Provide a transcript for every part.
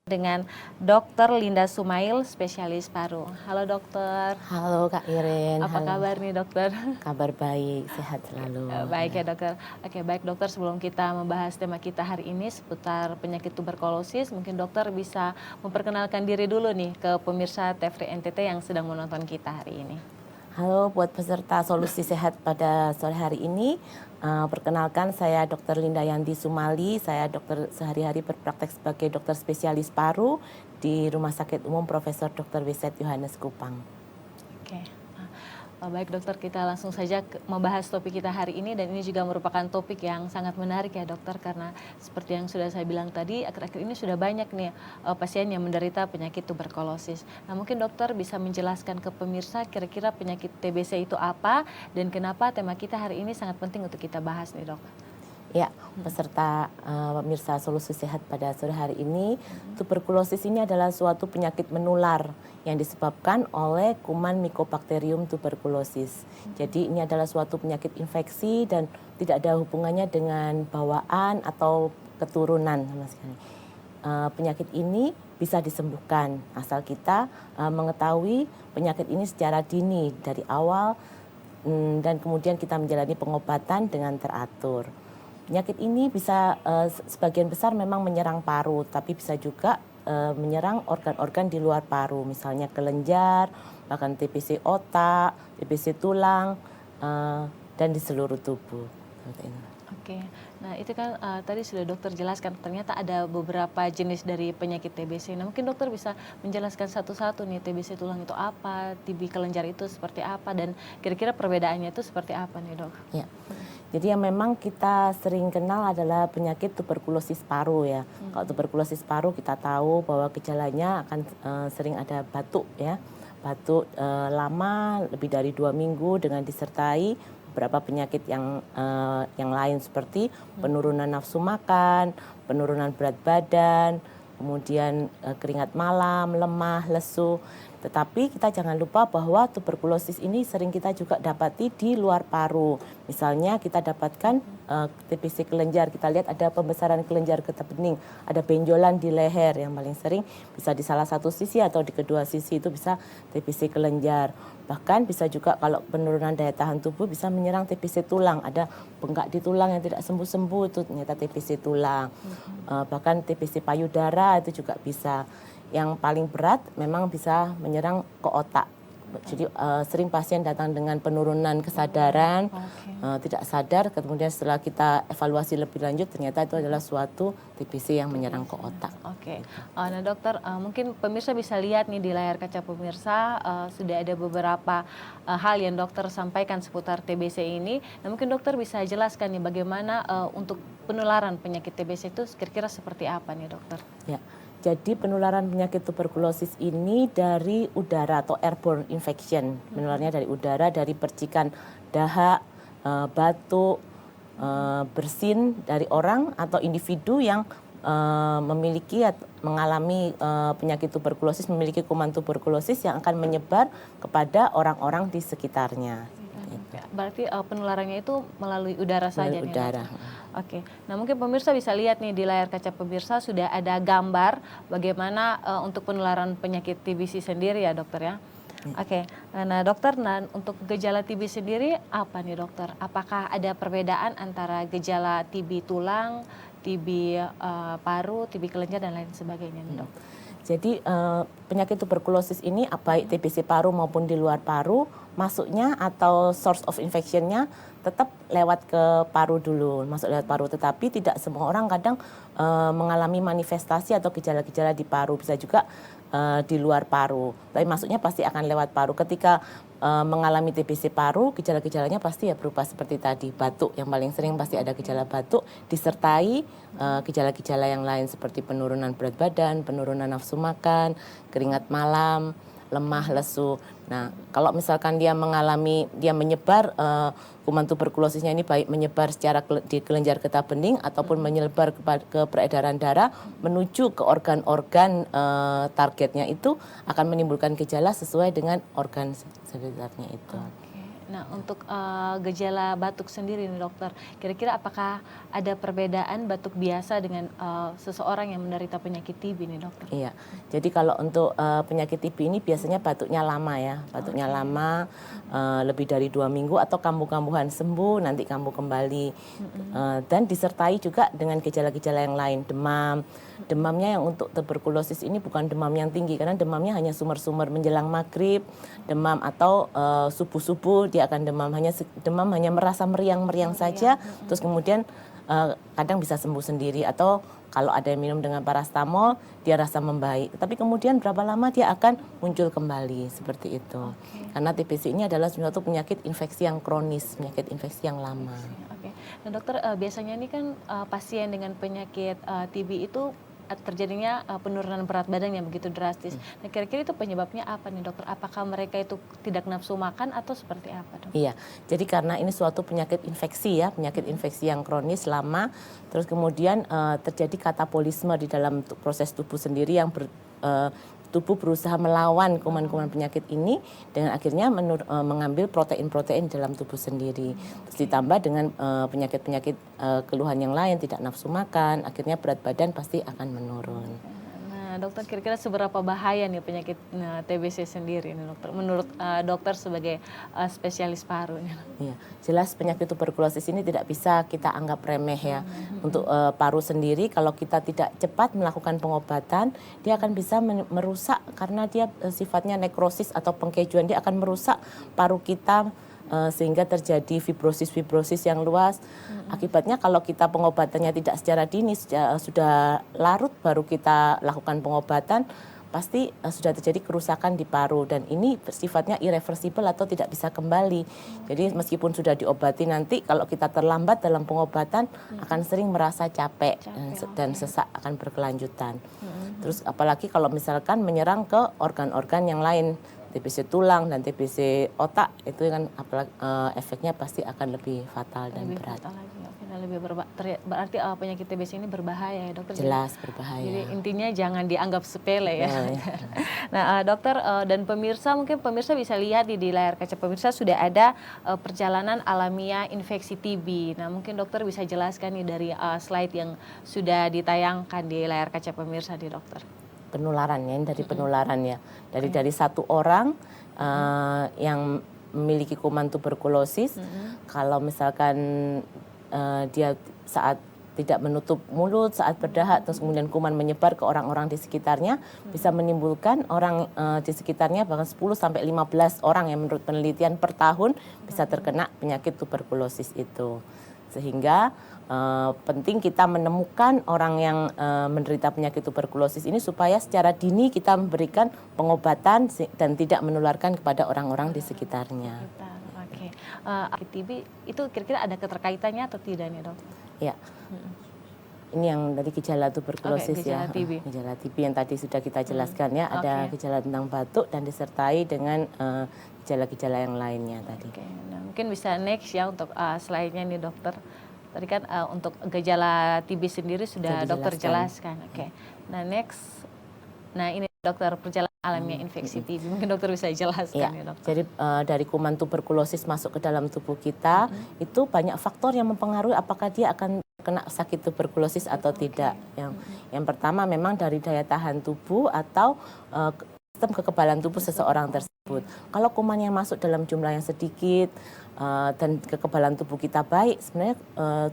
dengan Dr. Linda Sumail, spesialis paru. Halo dokter. Halo Kak Irin. Apa kabar nih dokter? Kabar baik, sehat selalu. Baik ya dokter. Oke baik dokter, sebelum kita membahas tema kita hari ini seputar penyakit tuberkulosis, mungkin dokter bisa memperkenalkan diri dulu nih ke pemirsa TVRI NTT yang sedang menonton kita hari ini. Halo buat peserta Solusi Sehat pada sore hari ini. Perkenalkan saya Dr. Linda Yandi Sumali, saya dokter sehari-hari berpraktek sebagai dokter spesialis paru di Rumah Sakit Umum Profesor Dr. Wiset Yohanes Kupang. Oke. Baik dokter, kita langsung saja membahas topik kita hari ini, dan ini juga merupakan topik yang sangat menarik ya dokter, karena seperti yang sudah saya bilang tadi, akhir-akhir ini sudah banyak nih pasien yang menderita penyakit tuberkulosis. Nah mungkin dokter bisa menjelaskan ke pemirsa kira-kira penyakit TBC itu apa dan kenapa tema kita hari ini sangat penting untuk kita bahas nih dok. Ya, peserta pemirsa Solusi Sehat pada sore hari ini, tuberkulosis ini adalah suatu penyakit menular yang disebabkan oleh kuman Mycobacterium tuberculosis. Jadi ini adalah suatu penyakit infeksi dan tidak ada hubungannya dengan bawaan atau keturunan sama sekali. Penyakit ini bisa disembuhkan asal kita mengetahui penyakit ini secara dini dari awal dan kemudian kita menjalani pengobatan dengan teratur. Penyakit ini bisa sebagian besar memang menyerang paru, tapi bisa juga menyerang organ-organ di luar paru, misalnya kelenjar, bahkan TBC otak, TBC tulang, dan di seluruh tubuh. Oke, nah itu kan tadi sudah dokter jelaskan, ternyata ada beberapa jenis dari penyakit TBC. Nah mungkin dokter bisa menjelaskan satu-satu nih, TBC tulang itu apa, TB kelenjar itu seperti apa, dan kira-kira perbedaannya itu seperti apa nih dok? Ya. Jadi yang memang kita sering kenal adalah penyakit tuberkulosis paru ya. Kalau tuberkulosis paru kita tahu bahwa gejalanya akan sering ada batuk ya. Batuk lama lebih dari 2 minggu dengan disertai beberapa penyakit yang lain seperti penurunan nafsu makan, penurunan berat badan, kemudian keringat malam, lemah, lesu. Tetapi kita jangan lupa bahwa tuberkulosis ini sering kita juga dapati di luar paru. Misalnya kita dapatkan TBC kelenjar, kita lihat ada pembesaran kelenjar getah bening, ada benjolan di leher yang paling sering bisa di salah satu sisi atau di kedua sisi, itu bisa TBC kelenjar. Bahkan bisa juga kalau penurunan daya tahan tubuh bisa menyerang TBC tulang, ada bengkak di tulang yang tidak sembuh-sembuh, itu ternyata TBC tulang. Bahkan TBC payudara itu juga bisa. Yang paling berat memang bisa menyerang ke otak. Jadi sering pasien datang dengan penurunan kesadaran, tidak sadar, kemudian setelah kita evaluasi lebih lanjut ternyata itu adalah suatu TBC yang menyerang ke otak. Oke. Nah dokter, mungkin pemirsa bisa lihat nih di layar kaca pemirsa, sudah ada beberapa hal yang dokter sampaikan seputar TBC ini. Nah mungkin dokter bisa jelaskan nih bagaimana untuk penularan penyakit TBC itu kira-kira seperti apa nih dokter? Ya. Jadi penularan penyakit tuberkulosis ini dari udara atau airborne infection, menularnya dari udara, dari percikan dahak, batuk, bersin dari orang atau individu yang memiliki mengalami penyakit tuberkulosis, memiliki kuman tuberkulosis yang akan menyebar kepada orang-orang di sekitarnya. Berarti penularannya itu melalui udara saja nih. Udara. Oke, nah mungkin pemirsa bisa lihat nih di layar kaca pemirsa sudah ada gambar bagaimana untuk penularan penyakit TBC sendiri ya dokter ya. Oke, nah dokter, untuk gejala TB sendiri apa nih dokter? Apakah ada perbedaan antara gejala TB tulang, TB paru, TB kelenjar dan lain sebagainya nih dok? Jadi penyakit tuberkulosis ini baik TBC paru maupun di luar paru, masuknya atau source of infectionnya tetap lewat ke paru dulu, masuk lewat paru. Tetapi tidak semua orang kadang mengalami manifestasi atau gejala-gejala di paru, bisa juga di luar paru. Tapi masuknya pasti akan lewat paru. Ketika mengalami TBC paru, gejala-gejalanya pasti ya berupa seperti tadi, batuk yang paling sering pasti ada gejala batuk, disertai gejala-gejala yang lain seperti penurunan berat badan, penurunan nafsu makan, keringat malam, lemah, lesu. Nah, kalau misalkan dia menyebar kuman tuberkulosisnya ini baik menyebar secara di kelenjar getah bening ataupun menyebar ke peredaran darah menuju ke organ-organ targetnya, itu akan menimbulkan gejala sesuai dengan organ sekitarnya itu. Oke. Nah, Nah, untuk gejala batuk sendiri nih dokter, kira-kira apakah ada perbedaan batuk biasa dengan seseorang yang menderita penyakit TB nih dokter? Iya, jadi kalau untuk penyakit TB ini biasanya batuknya lama ya, batuknya lama lebih dari 2 minggu atau kambuh-kambuhan sembuh nanti kambuh kembali. Dan disertai juga dengan gejala-gejala yang lain, demam. Demamnya yang untuk tuberkulosis ini bukan demam yang tinggi karena demamnya hanya sumber-sumber menjelang maghrib, demam atau subuh-subuh dia akan demam hanya merasa meriang-meriang saja, terus kemudian kadang bisa sembuh sendiri atau kalau ada yang minum dengan parastamol dia rasa membaik. Tapi kemudian berapa lama dia akan muncul kembali seperti itu. Karena TBC ini adalah suatu penyakit infeksi yang kronis, penyakit infeksi yang lama. Oke. Nah dokter, biasanya ini kan pasien dengan penyakit TB itu terjadinya penurunan berat badan yang begitu drastis. Nah kira-kira itu penyebabnya apa nih dokter? Apakah mereka itu tidak nafsu makan atau seperti apa dok? Iya, jadi karena ini suatu penyakit infeksi ya, penyakit infeksi yang kronis lama, terus kemudian terjadi katabolisme di dalam proses tubuh sendiri yang tubuh berusaha melawan kuman-kuman penyakit ini dengan akhirnya mengambil protein-protein dalam tubuh sendiri. Terus ditambah dengan penyakit-penyakit keluhan yang lain, tidak nafsu makan, akhirnya berat badan pasti akan menurun. Nah dokter, kira-kira seberapa bahaya nih penyakit TBC sendiri nih dokter? Menurut dokter sebagai spesialis paru nih. Iya, jelas penyakit tuberkulosis ini tidak bisa kita anggap remeh ya. Untuk paru sendiri kalau kita tidak cepat melakukan pengobatan, dia akan bisa merusak karena dia sifatnya nekrosis atau pengkejuan, dia akan merusak paru kita sehingga terjadi fibrosis yang luas. Akibatnya kalau kita pengobatannya tidak secara dini, sudah larut baru kita lakukan pengobatan, pasti sudah terjadi kerusakan di paru dan ini sifatnya irreversible atau tidak bisa kembali. Jadi meskipun sudah diobati nanti kalau kita terlambat dalam pengobatan akan sering merasa capek dan sesak akan berkelanjutan. Terus apalagi kalau misalkan menyerang ke organ-organ yang lain, TBC tulang dan TBC otak itu kan efeknya pasti akan lebih fatal dan Lebih berat. fatal lagi. Oke, nah berarti penyakit TBC ini berbahaya ya dokter? Jelas berbahaya. Jadi intinya jangan dianggap sepele ya. Ya. Nah dokter dan pemirsa, mungkin pemirsa bisa lihat di layar kaca pemirsa sudah ada perjalanan alamiah infeksi TB. Nah mungkin dokter bisa jelaskan nih dari slide yang sudah ditayangkan di layar kaca pemirsa di dokter. Penularannya dari penularannya dari satu orang yang memiliki kuman tuberkulosis, kalau misalkan dia saat tidak menutup mulut saat berdahak terus kemudian kuman menyebar ke orang-orang di sekitarnya, bisa menimbulkan orang di sekitarnya bahkan 10 sampai 15 orang yang menurut penelitian per tahun bisa terkena penyakit tuberkulosis itu. Sehingga penting kita menemukan orang yang menderita penyakit tuberkulosis ini supaya secara dini kita memberikan pengobatan dan tidak menularkan kepada orang-orang di sekitarnya. Oke, TB itu kira-kira ada keterkaitannya atau tidak nih dok? Ya, ini yang dari gejala tuberkulosis gejala ya, TB. gejala TB yang tadi sudah kita jelaskan ya, ada gejala tentang batuk dan disertai dengan gejala-gejala yang lainnya tadi. Oke, nah mungkin bisa next ya untuk slide-nya nih dokter. Tadi kan untuk gejala TB sendiri sudah dokter jelaskan. Oke. Nah next, nah ini dokter perjalanan alamiah infeksi TB. Mungkin dokter bisa jelaskan ya dokter. Jadi dari kuman tuberkulosis masuk ke dalam tubuh kita itu banyak faktor yang mempengaruhi apakah dia akan kena sakit tuberkulosis atau tidak. Yang pertama memang dari daya tahan tubuh atau sistem kekebalan tubuh seseorang tersebut. Kalau kuman yang masuk dalam jumlah yang sedikit dan kekebalan tubuh kita baik, sebenarnya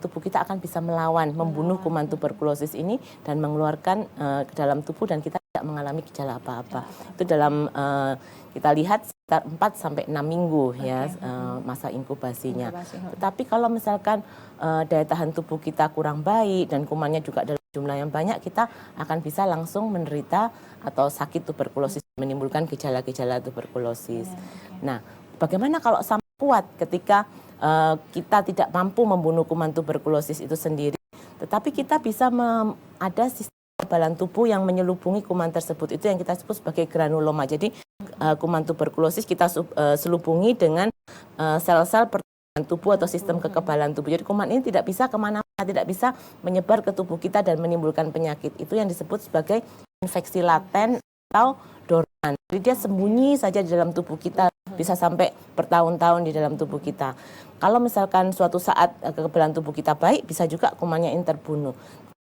tubuh kita akan bisa melawan, membunuh kuman tuberkulosis ini dan mengeluarkan ke dalam tubuh dan kita tidak mengalami gejala apa-apa. Itu dalam kita lihat sekitar 4 sampai 6 minggu ya masa inkubasinya. Tetapi kalau misalkan daya tahan tubuh kita kurang baik dan kumannya juga dalam jumlah yang banyak, kita akan bisa langsung menderita atau sakit tuberkulosis, menimbulkan gejala-gejala tuberkulosis. Nah, bagaimana kalau sama kuat ketika kita tidak mampu membunuh kuman tuberkulosis itu sendiri, tetapi kita bisa ada sistem kekebalan tubuh yang menyelubungi kuman tersebut, itu yang kita sebut sebagai granuloma. Jadi kuman tuberkulosis kita selubungi dengan sel-sel pertahanan tubuh atau sistem kekebalan tubuh. Jadi kuman ini tidak bisa kemana-mana, tidak bisa menyebar ke tubuh kita dan menimbulkan penyakit. Itu yang disebut sebagai infeksi laten atau dorman. Jadi dia sembunyi saja di dalam tubuh kita, bisa sampai bertahun-tahun di dalam tubuh kita. Kalau misalkan suatu saat kekebalan tubuh kita baik, bisa juga kumannya ini terbunuh.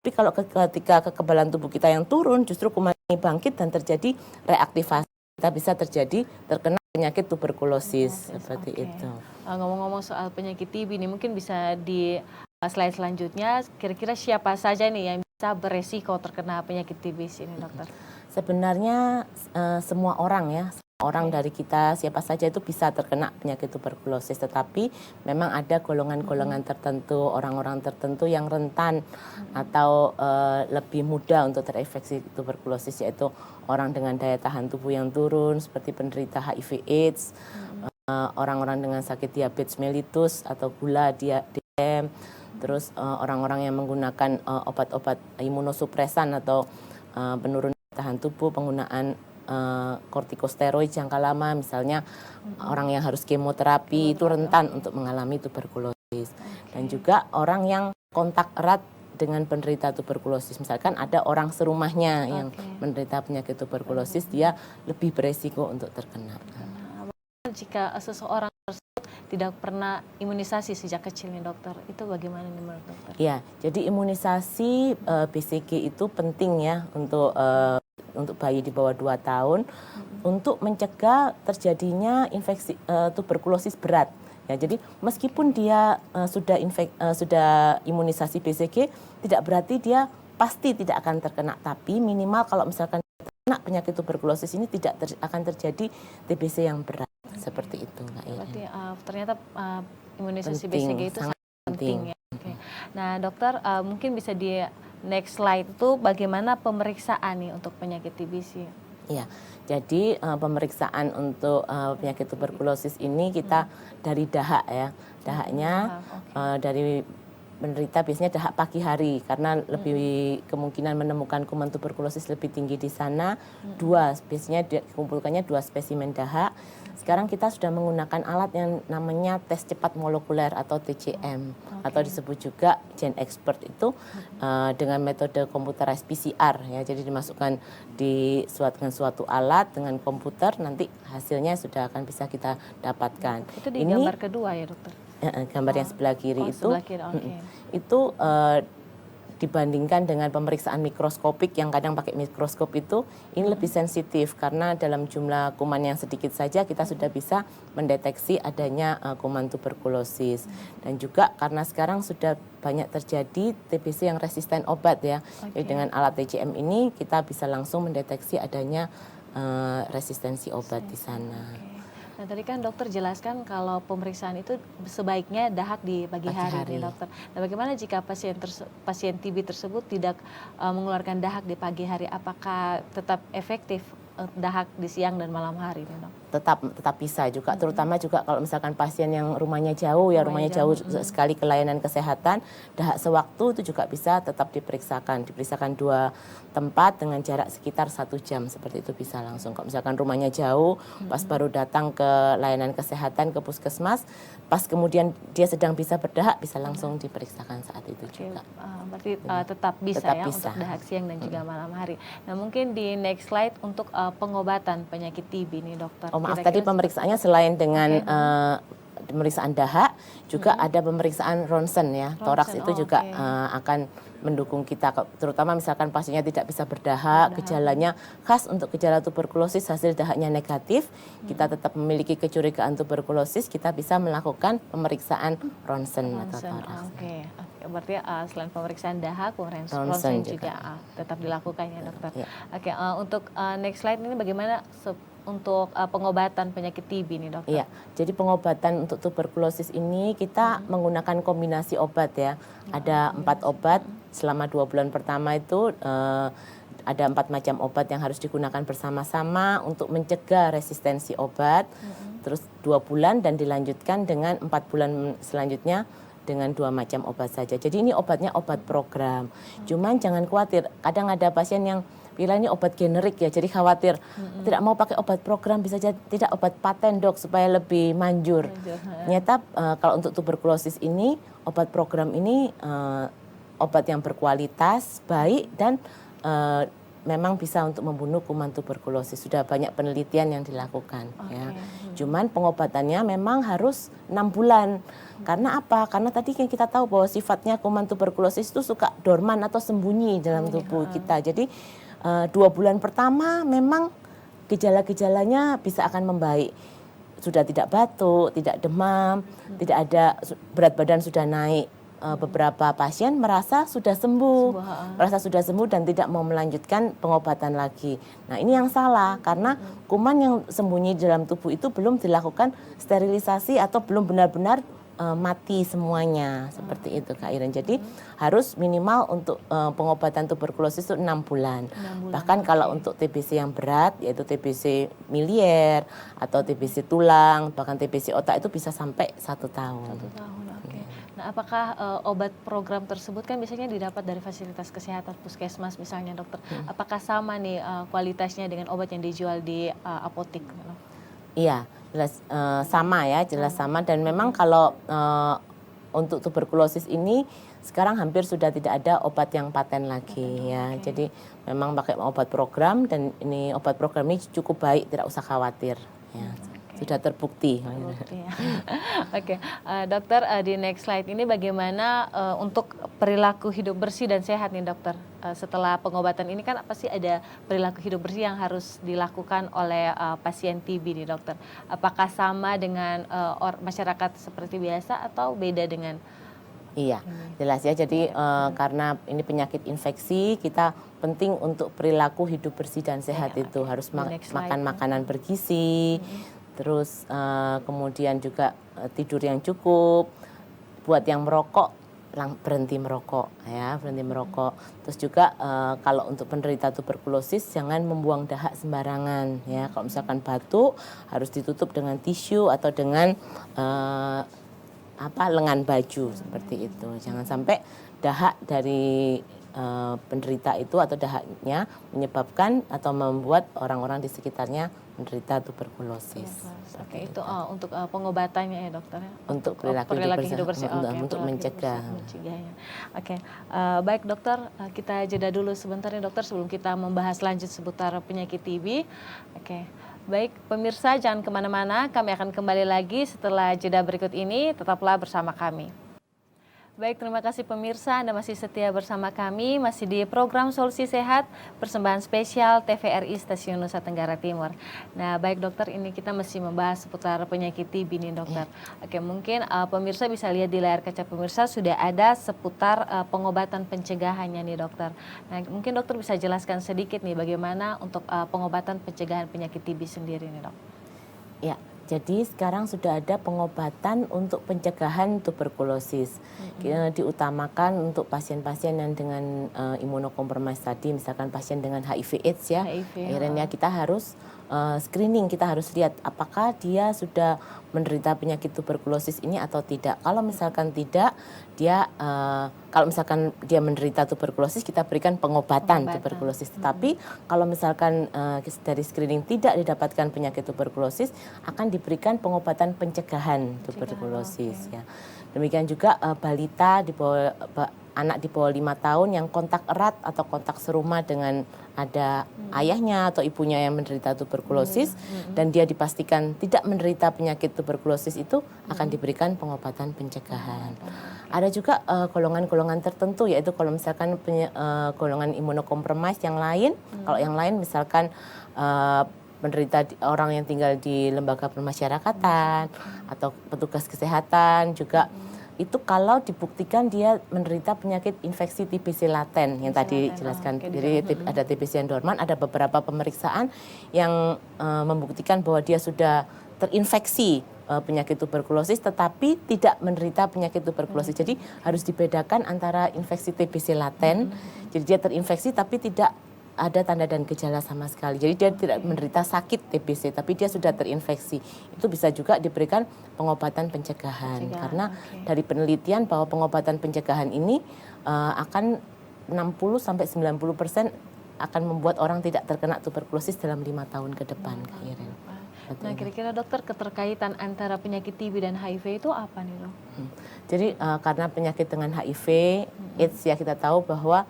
Tapi kalau ketika kekebalan tubuh kita yang turun, justru kuman ini bangkit dan terjadi reaktivasi. Kita bisa terkena penyakit tuberkulosis seperti itu. Ngomong-ngomong soal penyakit TB ini, mungkin bisa di slide selanjutnya, kira-kira siapa saja nih yang bisa beresiko terkena penyakit TB ini, dokter? Sebenarnya semua orang ya, orang dari kita siapa saja itu bisa terkena penyakit tuberkulosis, tetapi memang ada golongan-golongan tertentu, orang-orang tertentu yang rentan atau lebih mudah untuk terinfeksi tuberkulosis, yaitu orang dengan daya tahan tubuh yang turun seperti penderita HIV/AIDS, orang-orang dengan sakit diabetes mellitus atau gula DM, terus orang-orang yang menggunakan obat-obat imunosupresan atau penurun tahan tubuh, penggunaan kortikosteroid jangka lama, misalnya orang yang harus kemoterapi itu rentan untuk mengalami tuberkulosis. Dan juga orang yang kontak erat dengan penderita tuberkulosis, misalkan ada orang serumahnya yang menderita penyakit tuberkulosis, dia lebih beresiko untuk terkena. Jika seseorang tersebut tidak pernah imunisasi sejak kecil nih, dokter, itu bagaimana nih menurut dokter? Ya, jadi imunisasi BCG itu penting ya untuk bayi di bawah 2 tahun untuk mencegah terjadinya infeksi tuberkulosis berat. Ya, jadi meskipun dia sudah imunisasi BCG, tidak berarti dia pasti tidak akan terkena, tapi minimal kalau misalkan terkena penyakit tuberkulosis ini tidak akan terjadi TBC yang berat. Seperti itu, Mbak Iren. Berarti ternyata imunisasi penting, BCG itu sangat penting ya. Nah, dokter, mungkin bisa di next slide itu bagaimana pemeriksaan nih untuk penyakit TBC? Iya, jadi pemeriksaan untuk penyakit tuberkulosis ini kita dari dahak ya. Dahaknya dari penderita biasanya dahak pagi hari karena lebih kemungkinan menemukan kuman tuberkulosis lebih tinggi di sana. Biasanya dikumpulkannya 2 spesimen dahak. Sekarang kita sudah menggunakan alat yang namanya tes cepat molekuler atau TCM, atau disebut juga GenExpert itu dengan metode computerized PCR ya. Jadi dimasukkan dengan suatu alat dengan komputer, nanti hasilnya sudah akan bisa kita dapatkan. Itu di gambar kedua ya, dokter? Gambar yang sebelah kiri itu sebelah kiri, itu dibandingkan dengan pemeriksaan mikroskopik yang kadang pakai mikroskop itu, ini lebih sensitif karena dalam jumlah kuman yang sedikit saja kita sudah bisa mendeteksi adanya kuman tuberkulosis. Dan juga karena sekarang sudah banyak terjadi TBC yang resisten obat ya. Jadi dengan alat TCM ini kita bisa langsung mendeteksi adanya resistensi obat di sana. Nah, tadi kan dokter jelaskan kalau pemeriksaan itu sebaiknya dahak di pagi hari nih, dokter. Nah, bagaimana jika pasien TB tersebut tidak mengeluarkan dahak di pagi hari? Apakah tetap efektif dahak di siang dan malam hari nih, dok? Tetap bisa juga, terutama juga kalau misalkan pasien yang rumahnya jauh ya, rumahnya jauh sekali ke layanan kesehatan, dahak sewaktu itu juga bisa tetap diperiksakan 2 tempat dengan jarak sekitar 1 jam, seperti itu bisa langsung. Kalau misalkan rumahnya jauh, pas baru datang ke layanan kesehatan, ke puskesmas, pas kemudian dia sedang bisa berdahak, bisa langsung diperiksakan saat itu juga. Berarti tetap bisa untuk dahak siang dan juga malam hari. Nah, mungkin di next slide untuk pengobatan penyakit TB nih, dokter. Maaf, tadi pemeriksaannya selain dengan pemeriksaan dahak, juga ada pemeriksaan ronsen ya. Toraks itu juga akan mendukung kita, terutama misalkan pasiennya tidak bisa berdahak, gejalanya khas untuk gejala tuberkulosis, hasil dahaknya negatif, kita tetap memiliki kecurigaan tuberkulosis, kita bisa melakukan pemeriksaan ronsen atau toraks. Berarti selain pemeriksaan dahak, ronsen juga tetap dilakukan ya, dokter. Untuk next slide ini bagaimana untuk pengobatan penyakit TB nih, dokter? Iya, jadi pengobatan untuk tuberkulosis ini kita menggunakan kombinasi obat ya. Ada 4 obat selama 2 bulan pertama itu ada 4 macam obat yang harus digunakan bersama-sama untuk mencegah resistensi obat. Terus 2 bulan dan dilanjutkan dengan 4 bulan selanjutnya dengan 2 macam obat saja. Jadi ini obatnya obat program. Cuman jangan khawatir, kadang ada pasien yang bilang ini obat generik ya, jadi khawatir tidak mau pakai obat program, bisa jadi tidak obat paten, dok, supaya lebih manjur. Ternyata kalau untuk tuberkulosis ini obat program ini obat yang berkualitas baik dan memang bisa untuk membunuh kuman tuberkulosis. Sudah banyak penelitian yang dilakukan. Ya. Cuman pengobatannya memang harus 6 bulan. Karena apa? Karena tadi kan kita tahu bahwa sifatnya kuman tuberkulosis itu suka dorman atau sembunyi dalam tubuh kita. Jadi 2 bulan pertama memang gejala-gejalanya bisa akan membaik. Sudah tidak batuk, tidak demam, tidak ada berat badan sudah naik. Beberapa pasien merasa sudah sembuh, dan tidak mau melanjutkan pengobatan lagi. Nah ini yang salah karena kuman yang sembunyi dalam tubuh itu belum dilakukan sterilisasi atau belum benar-benar mati semuanya seperti itu Kak Iren. Jadi harus minimal untuk pengobatan tuberkulosis itu 6 bulan. Bahkan kalau untuk TBC yang berat yaitu TBC miliar atau TBC tulang bahkan TBC otak itu bisa sampai 1 tahun. 1 tahun, oke. Nah, apakah obat program tersebut kan biasanya didapat dari fasilitas kesehatan puskesmas misalnya dokter? Apakah sama nih kualitasnya dengan obat yang dijual di apotik? Iya, jelas sama ya, jelas sama. Dan memang kalau untuk tuberkulosis ini sekarang hampir sudah tidak ada obat yang paten lagi ya. Jadi memang pakai obat program dan ini obat program ini cukup baik, tidak usah khawatir. Ya. Sudah terbukti. Ya. Oke, dokter di next slide ini bagaimana untuk perilaku hidup bersih dan sehat nih dokter? Setelah pengobatan ini kan apa sih ada perilaku hidup bersih yang harus dilakukan oleh pasien TB nih dokter? Apakah sama dengan masyarakat seperti biasa atau beda dengan? Iya, jelas ya. Jadi karena ini penyakit infeksi, kita penting untuk perilaku hidup bersih dan sehat itu harus makan makanan bergizi. Terus kemudian juga tidur yang cukup. Buat yang merokok, berhenti merokok ya, berhenti merokok. Terus juga kalau untuk penderita tuberkulosis jangan membuang dahak sembarangan ya. Kalau misalkan batuk harus ditutup dengan tisu atau dengan lengan baju seperti itu. Jangan sampai dahak dari penderita itu atau dahaknya menyebabkan atau membuat orang-orang di sekitarnya menderita tuberkulosis. Oke, itu untuk pengobatannya ya dokter ya? Untuk perilaku hidup bersih, untuk mencegah. Oke, baik dokter, kita jeda dulu sebentar ya dokter sebelum kita membahas lanjut seputar penyakit TB. Oke, baik pemirsa jangan kemana-mana, kami akan kembali lagi setelah jeda berikut ini, tetaplah bersama kami. Baik, terima kasih pemirsa, Anda masih setia bersama kami, masih di program Solusi Sehat, persembahan spesial TVRI Stasiun Nusa Tenggara Timur. Nah, baik dokter, ini kita masih membahas seputar penyakit TB nih dokter. Oke, mungkin pemirsa bisa lihat di layar kaca pemirsa sudah ada seputar pengobatan pencegahannya nih dokter. Nah, mungkin dokter bisa jelaskan sedikit nih bagaimana untuk pengobatan pencegahan penyakit TB sendiri nih dok. Ya. Jadi sekarang sudah ada pengobatan untuk pencegahan tuberkulosis. Diutamakan untuk pasien-pasien yang dengan imunokompromis tadi, misalkan pasien dengan HIV/AIDS ya. Akhirnya kita harus screening, kita harus lihat apakah dia sudah menderita penyakit tuberkulosis ini atau tidak. Kalau misalkan tidak, kalau misalkan dia menderita tuberkulosis, kita berikan pengobatan tuberkulosis. Tetapi kalau misalkan dari screening tidak didapatkan penyakit tuberkulosis, akan diberikan pengobatan pencegahan tuberkulosis. Ya. Demikian juga balita anak di bawah 5 tahun yang kontak erat atau kontak serumah dengan ada ayahnya atau ibunya yang menderita tuberkulosis dan dia dipastikan tidak menderita penyakit tuberkulosis itu akan diberikan pengobatan pencegahan. Ada juga golongan-golongan tertentu yaitu kalau misalkan golongan imunokompromis yang lain, kalau yang lain misalkan menderita orang yang tinggal di lembaga permasyarakatan atau petugas kesehatan juga itu kalau dibuktikan dia menderita penyakit infeksi TBC laten yang tadi jelaskan. Jadi ada TBC yang dorman, ada beberapa pemeriksaan yang membuktikan bahwa dia sudah terinfeksi penyakit tuberkulosis tetapi tidak menderita penyakit tuberkulosis. Jadi harus dibedakan antara infeksi TBC laten, jadi dia terinfeksi tapi tidak ada tanda dan gejala sama sekali. Jadi dia tidak menderita sakit TBC, tapi dia sudah terinfeksi. Itu bisa juga diberikan pengobatan pencegahan. Karena dari penelitian bahwa pengobatan pencegahan ini akan 60-90% akan membuat orang tidak terkena tuberkulosis dalam 5 tahun ke depan. Nah, kira-kira dokter keterkaitan antara penyakit TB dan HIV itu apa nih dok? Jadi karena penyakit dengan HIV, AIDS ya kita tahu bahwa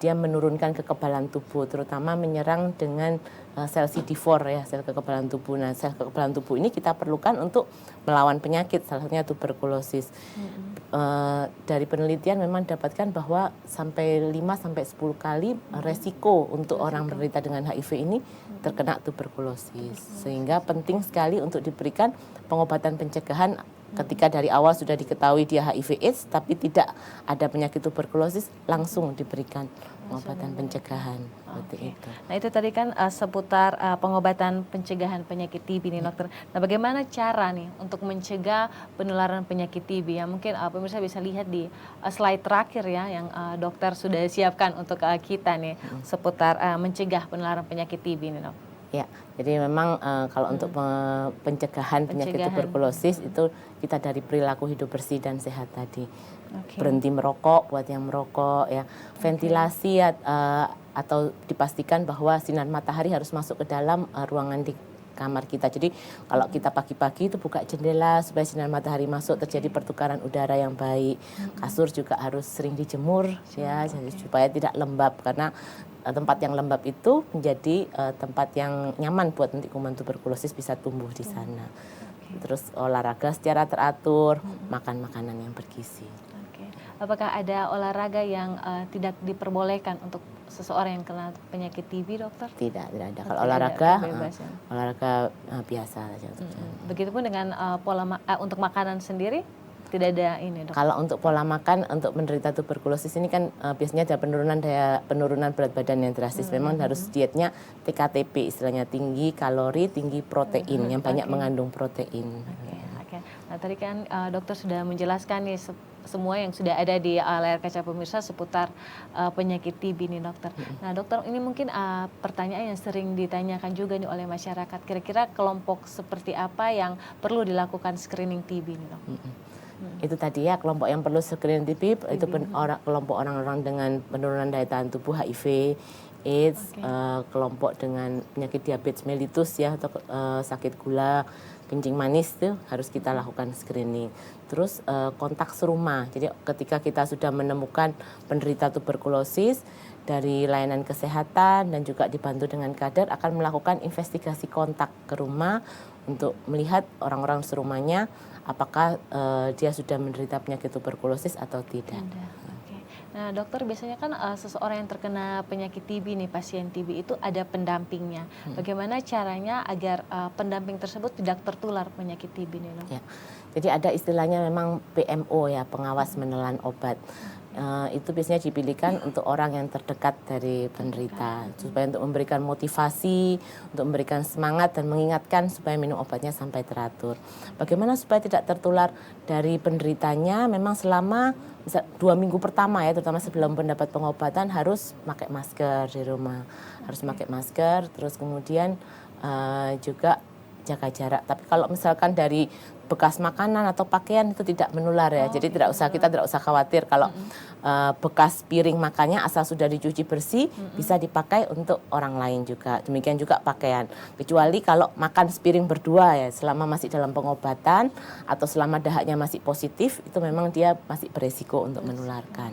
dia menurunkan kekebalan tubuh, terutama menyerang dengan sel CD4 ya, sel kekebalan tubuh. Nah, sel kekebalan tubuh ini kita perlukan untuk melawan penyakit, salah satunya tuberkulosis. Dari penelitian memang dapatkan bahwa sampai 5-10 kali resiko untuk orang menderita dengan HIV ini terkena tuberkulosis. Sehingga penting sekali untuk diberikan pengobatan pencegahan ketika dari awal sudah diketahui dia HIV/AIDS tapi tidak ada penyakit tuberkulosis, langsung diberikan pengobatan pencegahan seperti itu. Nah itu tadi kan seputar pengobatan pencegahan penyakit TB nih dokter. Nah bagaimana cara nih untuk mencegah penularan penyakit TB ya? Mungkin pemirsa bisa lihat di slide terakhir ya yang dokter sudah siapkan untuk kita nih seputar mencegah penularan penyakit TB nih dok. Ya, jadi memang kalau untuk pencegahan penyakit tuberkulosis itu kita dari perilaku hidup bersih dan sehat tadi. Berhenti merokok buat yang merokok ya. Ventilasi atau dipastikan bahwa sinar matahari harus masuk ke dalam ruangan di kamar kita. Jadi kalau kita pagi-pagi itu buka jendela supaya sinar matahari masuk, terjadi pertukaran udara yang baik. Kasur juga harus sering dijemur ya, supaya tidak lembab, karena tempat yang lembab itu menjadi tempat yang nyaman buat nanti kuman tuberkulosis bisa tumbuh di sana. Terus olahraga secara teratur, makan makanan yang bergizi. Apakah ada olahraga yang tidak diperbolehkan untuk seseorang yang kena penyakit TB, dokter? Tidak ada. Kalau olahraga, olahraga biasa saja. Begitupun dengan pola untuk makanan sendiri, tidak ada ini, dok? Kalau untuk pola makan untuk menderita tuberkulosis ini kan biasanya ada penurunan berat badan yang drastis. Memang harus dietnya TKTP, istilahnya tinggi kalori, tinggi protein, yang banyak mengandung protein. Nah tadi kan dokter sudah menjelaskan nih semua yang sudah ada di layar kaca pemirsa seputar penyakit TB nih dokter. Nah dokter, ini mungkin pertanyaan yang sering ditanyakan juga nih oleh masyarakat. Kira-kira kelompok seperti apa yang perlu dilakukan screening TB nih dok? Itu tadi ya, kelompok yang perlu screening TB itu kelompok orang-orang dengan penurunan daya tahan tubuh HIV, AIDS, kelompok dengan penyakit diabetes mellitus ya, atau sakit gula, kencing manis itu harus kita lakukan screening. Terus kontak serumah. Jadi ketika kita sudah menemukan penderita tuberkulosis, dari layanan kesehatan dan juga dibantu dengan kader akan melakukan investigasi kontak ke rumah untuk melihat orang-orang serumahnya apakah dia sudah menderita penyakit tuberkulosis atau tidak. Nah dokter, biasanya kan seseorang yang terkena penyakit TB nih, pasien TB itu ada pendampingnya. Bagaimana caranya agar pendamping tersebut tidak tertular penyakit TB nih dok? Ya. Jadi ada istilahnya memang PMO ya, pengawas menelan obat. Itu biasanya dipilihkan untuk orang yang terdekat dari penderita, supaya untuk memberikan motivasi, untuk memberikan semangat dan mengingatkan supaya minum obatnya sampai teratur. Bagaimana supaya tidak tertular dari penderitanya? Memang selama 2 minggu pertama ya, terutama sebelum mendapat pengobatan harus pakai masker di rumah, harus pakai masker. Terus kemudian juga jaga jarak. Tapi kalau misalkan dari bekas makanan atau pakaian itu tidak menular ya. Jadi kita tidak usah khawatir kalau bekas piring makannya asal sudah dicuci bersih bisa dipakai untuk orang lain juga. Demikian juga pakaian. Kecuali kalau makan sepiring berdua ya, selama masih dalam pengobatan atau selama dahaknya masih positif, itu memang dia masih beresiko untuk menularkan.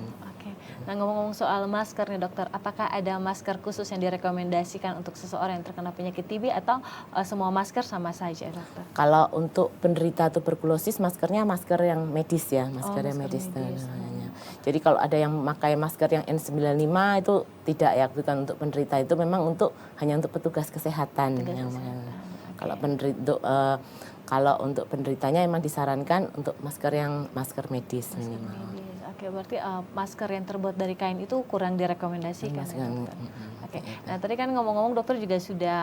Nah ngomong-ngomong soal masker nih dokter, apakah ada masker khusus yang direkomendasikan untuk seseorang yang terkena penyakit TB atau semua masker sama saja dokter? Kalau untuk penderita tuberkulosis maskernya masker yang medis ya, masker yang medis. Jadi kalau ada yang memakai masker yang N95 itu tidak ya, bukan untuk penderita, itu memang hanya untuk petugas kesehatan. Kalau untuk penderitanya memang disarankan untuk masker medis minimal. Berarti masker yang terbuat dari kain itu kurang direkomendasikan ya, dokter? Nah tadi kan ngomong-ngomong dokter juga sudah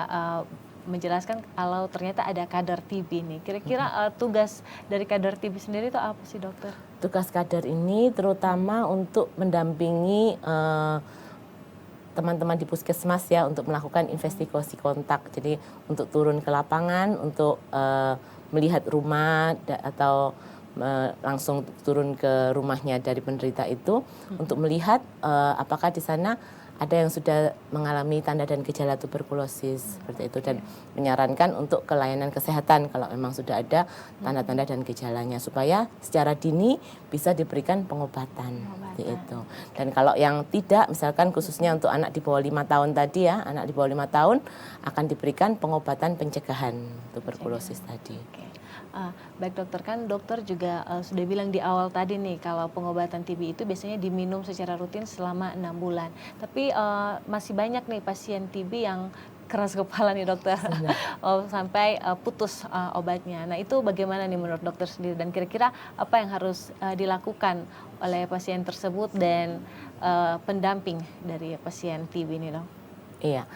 menjelaskan kalau ternyata ada kadar TB nih. Kira-kira tugas dari kadar TB sendiri itu apa sih dokter? Tugas kadar ini terutama untuk mendampingi teman-teman di puskesmas ya, untuk melakukan investigasi kontak. Jadi untuk turun ke lapangan, untuk melihat rumah atau langsung turun ke rumahnya dari penderita itu untuk melihat apakah di sana ada yang sudah mengalami tanda dan gejala tuberkulosis seperti itu, dan menyarankan untuk ke layanan kesehatan kalau memang sudah ada tanda-tanda dan gejalanya supaya secara dini bisa diberikan pengobatan seperti itu. Dan kalau yang tidak, misalkan khususnya untuk anak di bawah 5 tahun tadi ya, anak di bawah 5 tahun akan diberikan pengobatan pencegahan tuberkulosis tadi. Baik dokter, kan dokter juga sudah bilang di awal tadi nih kalau pengobatan TB itu biasanya diminum secara rutin selama 6 bulan. Tapi masih banyak nih pasien TB yang keras kepala nih dokter, sampai putus obatnya. Nah itu bagaimana nih menurut dokter sendiri, dan kira-kira apa yang harus dilakukan oleh pasien tersebut dan pendamping dari pasien TB ini dok? Iya.